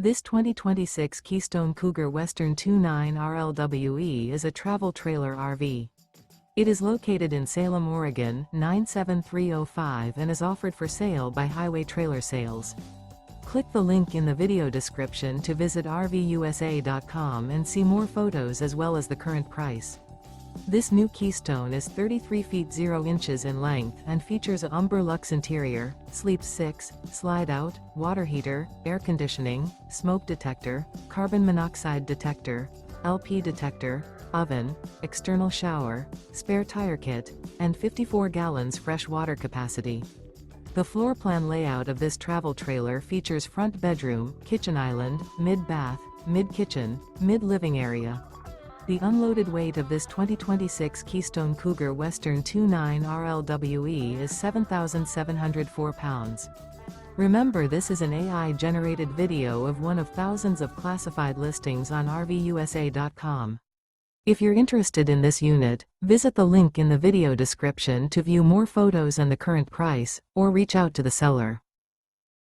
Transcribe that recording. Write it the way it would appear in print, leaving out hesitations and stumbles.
This 2026 Keystone Cougar Western 29 RLWE is a travel trailer RV. It is located in Salem, Oregon, 97305 and is offered for sale by Highway Trailer Sales. Click the link in the video description to visit RVUSA.com and see more photos as well as the current price. This new Keystone is 33 feet 0 inches in length and features a Umber Luxe interior, sleeps 6, slide-out, water heater, air conditioning, smoke detector, carbon monoxide detector, LP detector, oven, external shower, spare tire kit, and 54 gallons fresh water capacity. The floor plan layout of this travel trailer features front bedroom, kitchen island, mid-bath, mid-kitchen, mid-living area. The unloaded weight of this 2026 Keystone Cougar Western 29 RLWE is 7,704 pounds. Remember, this is an AI-generated video of one of thousands of classified listings on RVUSA.com. If you're interested in this unit, visit the link in the video description to view more photos and the current price, or reach out to the seller.